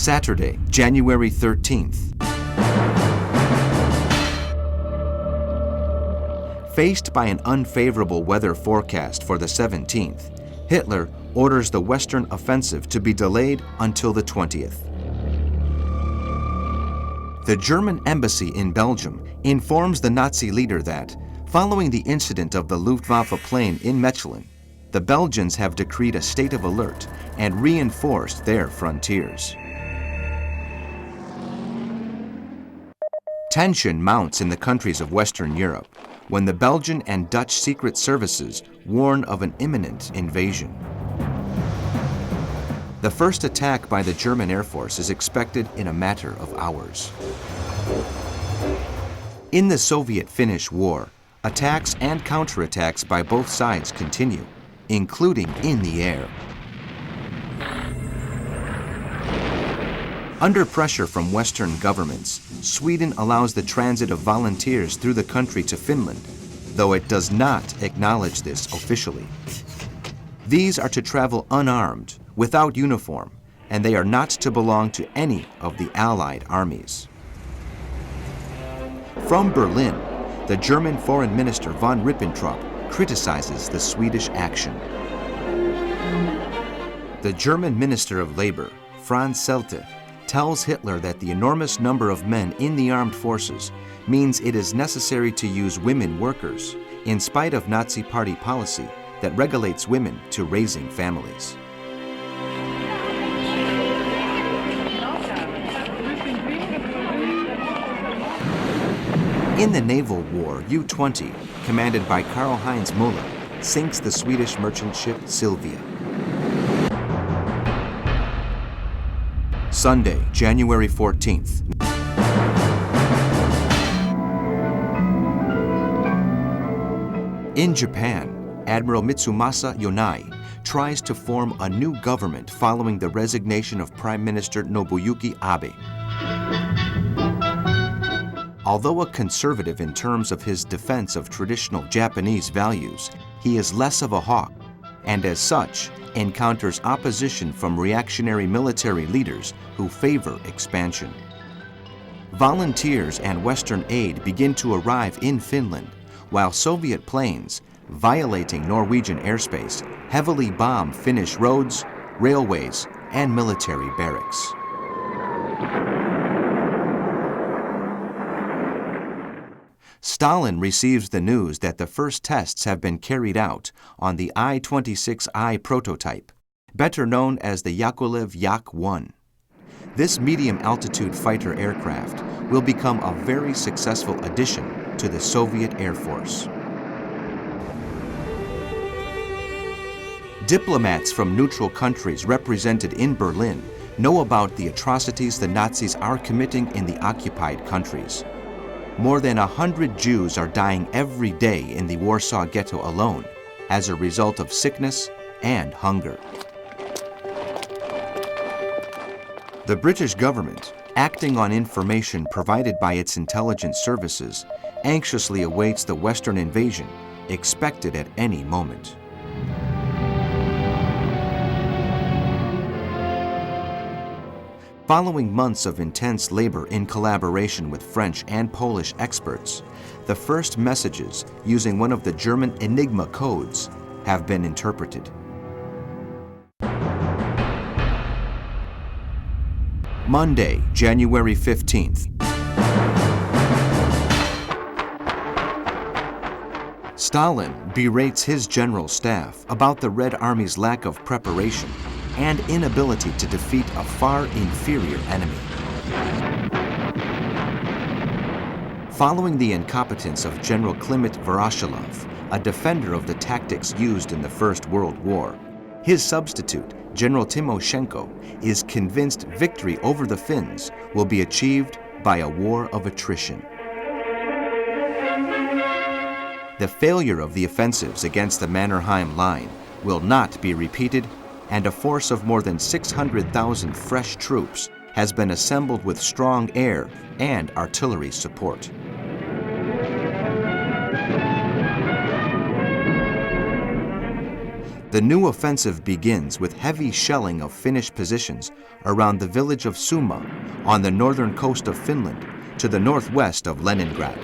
Saturday, January 13th. Faced by an unfavorable weather forecast for the 17th, Hitler orders the Western offensive to be delayed until the 20th. The German embassy in Belgium informs the Nazi leader that, following the incident of the Luftwaffe plane in Mechelen, the Belgians have decreed a state of alert and reinforced their frontiers. Tension mounts in the countries of Western Europe when the Belgian and Dutch secret services warn of an imminent invasion. The first attack by the German Air Force is expected in a matter of hours. In the Soviet-Finnish War, attacks and counterattacks by both sides continue, including in the air. Under pressure from Western governments, Sweden allows the transit of volunteers through the country to Finland, though it does not acknowledge this officially. These are to travel unarmed, without uniform, and they are not to belong to any of the Allied armies. From Berlin, the German Foreign Minister von Ribbentrop criticizes the Swedish action. The German Minister of Labor, Franz Seldte, tells Hitler that the enormous number of men in the armed forces means it is necessary to use women workers, in spite of Nazi Party policy that regulates women to raising families. In the naval war, U-20, commanded by Karl-Heinz Müller, sinks the Swedish merchant ship Sylvia. Sunday, January 14th. In Japan, Admiral Mitsumasa Yonai tries to form a new government following the resignation of Prime Minister Nobuyuki Abe. Although a conservative in terms of his defense of traditional Japanese values, he is less of a hawk, and as such, encounters opposition from reactionary military leaders who favor expansion. Volunteers and Western aid begin to arrive in Finland, while Soviet planes, violating Norwegian airspace, heavily bomb Finnish roads, railways, and military barracks. Stalin receives the news that the first tests have been carried out on the I-26I prototype, better known as the Yakolev Yak-1. This medium-altitude fighter aircraft will become a very successful addition to the Soviet Air Force. Diplomats from neutral countries represented in Berlin know about the atrocities the Nazis are committing in the occupied countries. More than 100 Jews are dying every day in the Warsaw Ghetto alone as a result of sickness and hunger. The British government, acting on information provided by its intelligence services, anxiously awaits the Western invasion, expected at any moment. Following months of intense labor in collaboration with French and Polish experts, the first messages using one of the German Enigma codes have been interpreted. Monday, January 15th. Stalin berates his general staff about the Red Army's lack of preparation and inability to defeat a far inferior enemy. Following the incompetence of General Klimit Voroshilov, a defender of the tactics used in the First World War, his substitute, General Timoshenko, is convinced victory over the Finns will be achieved by a war of attrition. The failure of the offensives against the Mannerheim Line will not be repeated, and a force of more than 600,000 fresh troops has been assembled with strong air and artillery support. The new offensive begins with heavy shelling of Finnish positions around the village of Suma on the northern coast of Finland to the northwest of Leningrad.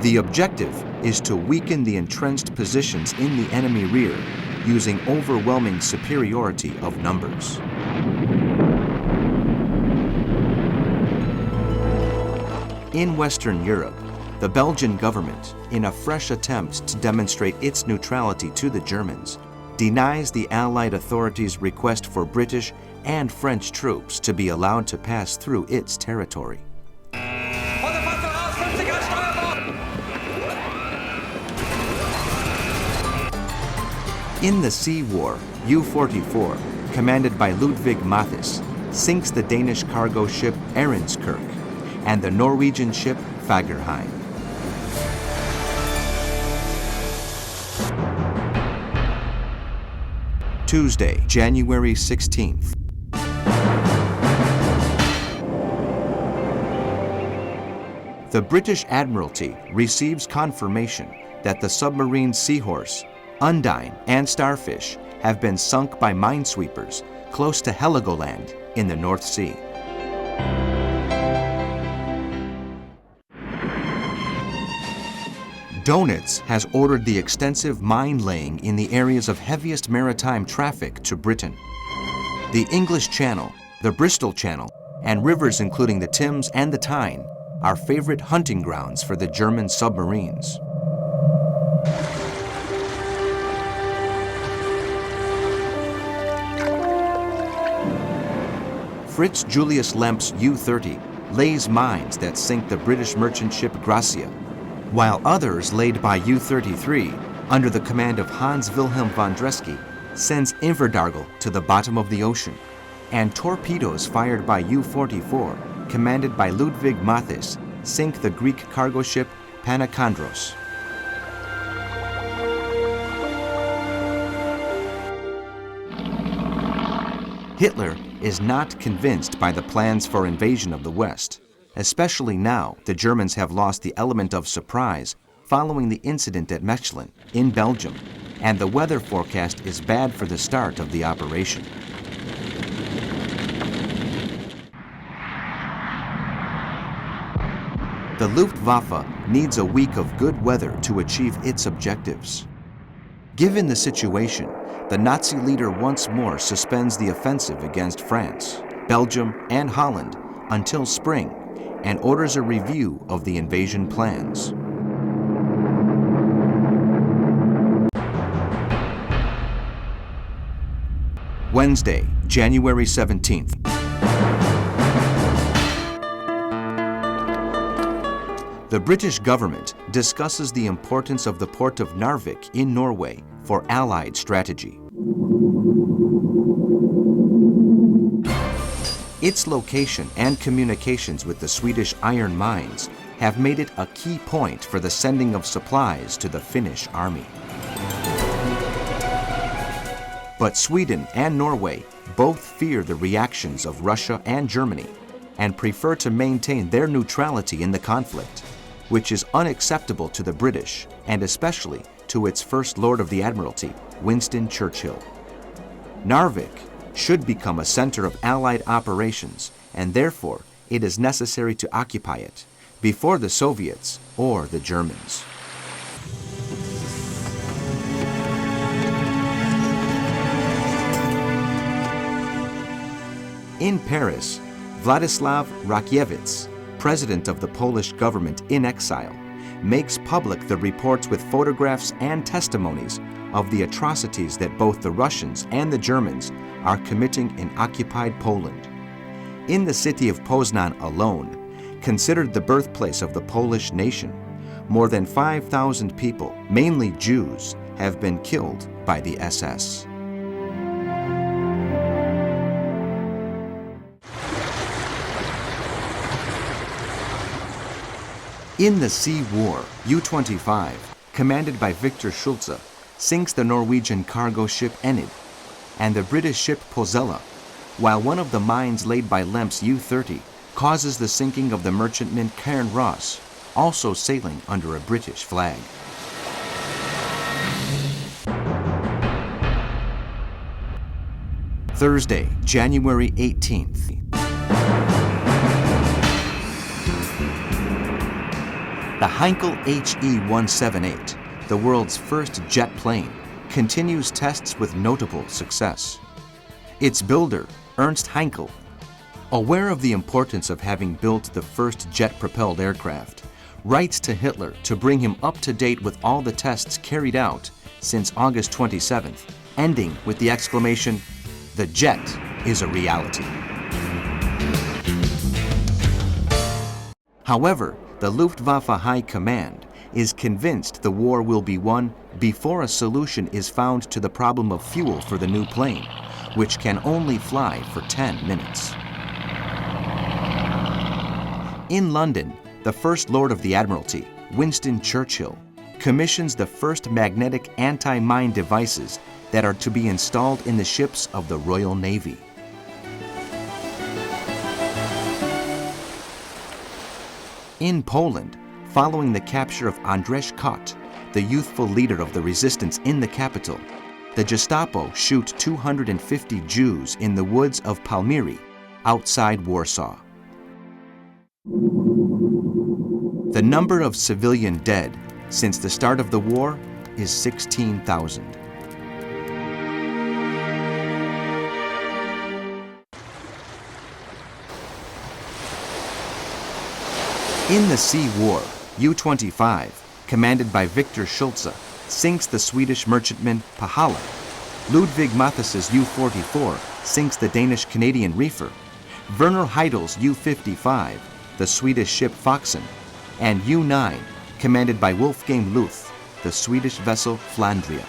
The objective is to weaken the entrenched positions in the enemy rear using overwhelming superiority of numbers. In Western Europe, the Belgian government, in a fresh attempt to demonstrate its neutrality to the Germans, denies the Allied authorities' request for British and French troops to be allowed to pass through its territory. In the Sea War, U-44, commanded by Ludwig Mathis, sinks the Danish cargo ship Ehrenskirk and the Norwegian ship Fagerheim. Tuesday, January 16th. The British Admiralty receives confirmation that the submarines Seahorse, Undine, and Starfish have been sunk by minesweepers close to Heligoland in the North Sea. Donitz has ordered the extensive mine laying in the areas of heaviest maritime traffic to Britain. The English Channel, the Bristol Channel, and rivers including the Thames and the Tyne are favorite hunting grounds for the German submarines. Fritz Julius Lemp's U-30 lays mines that sink the British merchant ship Gracia, while others laid by U-33 under the command of Hans Wilhelm von Dresky sends Inverdargel to the bottom of the ocean, and torpedoes fired by U-44, commanded by Ludwig Mathis, sink the Greek cargo ship Panakandros. Hitler is not convinced by the plans for invasion of the West, especially now the Germans have lost the element of surprise following the incident at Mechlin in Belgium, and the weather forecast is bad for the start of the operation. The Luftwaffe needs a week of good weather to achieve its objectives. Given the situation, the Nazi leader once more suspends the offensive against France, Belgium, and Holland until spring and orders a review of the invasion plans. Wednesday, January 17th. The British government discusses the importance of the port of Narvik in Norway for Allied strategy. Its location and communications with the Swedish iron mines have made it a key point for the sending of supplies to the Finnish army. But Sweden and Norway both fear the reactions of Russia and Germany and prefer to maintain their neutrality in the conflict, which is unacceptable to the British and especially to its First Lord of the Admiralty, Winston Churchill. Narvik should become a center of Allied operations, and therefore it is necessary to occupy it before the Soviets or the Germans. In Paris, Władysław Rakiewicz, president of the Polish government in exile, makes public the reports with photographs and testimonies of the atrocities that both the Russians and the Germans are committing in occupied Poland. In the city of Poznan alone, considered the birthplace of the Polish nation, more than 5,000 people, mainly Jews, have been killed by the SS. In the Sea War, U-25, commanded by Victor Schulze, sinks the Norwegian cargo ship Enid and the British ship Pozella, while one of the mines laid by Lemp's U-30 causes the sinking of the merchantman Cairn Ross, also sailing under a British flag. Thursday, January 18th. The Heinkel HE-178, the world's first jet plane, continues tests with notable success. Its builder, Ernst Heinkel, aware of the importance of having built the first jet-propelled aircraft, writes to Hitler to bring him up to date with all the tests carried out since August 27th, ending with the exclamation, "The jet is a reality." However, the Luftwaffe High Command is convinced the war will be won before a solution is found to the problem of fuel for the new plane, which can only fly for 10 minutes. In London, the First Lord of the Admiralty, Winston Churchill, commissions the first magnetic anti-mine devices that are to be installed in the ships of the Royal Navy. In Poland, following the capture of Andrzej Kot, the youthful leader of the resistance in the capital, the Gestapo shoot 250 Jews in the woods of Palmyry, outside Warsaw. The number of civilian dead since the start of the war is 16,000. In the Sea War, U-25, commanded by Victor Schulze, sinks the Swedish merchantman Pahala. Ludwig Matthes's U-44 sinks the Danish-Canadian reefer. Werner Heidel's U-55, the Swedish ship Foxen, and U-9, commanded by Wolfgang Luth, the Swedish vessel Flandria.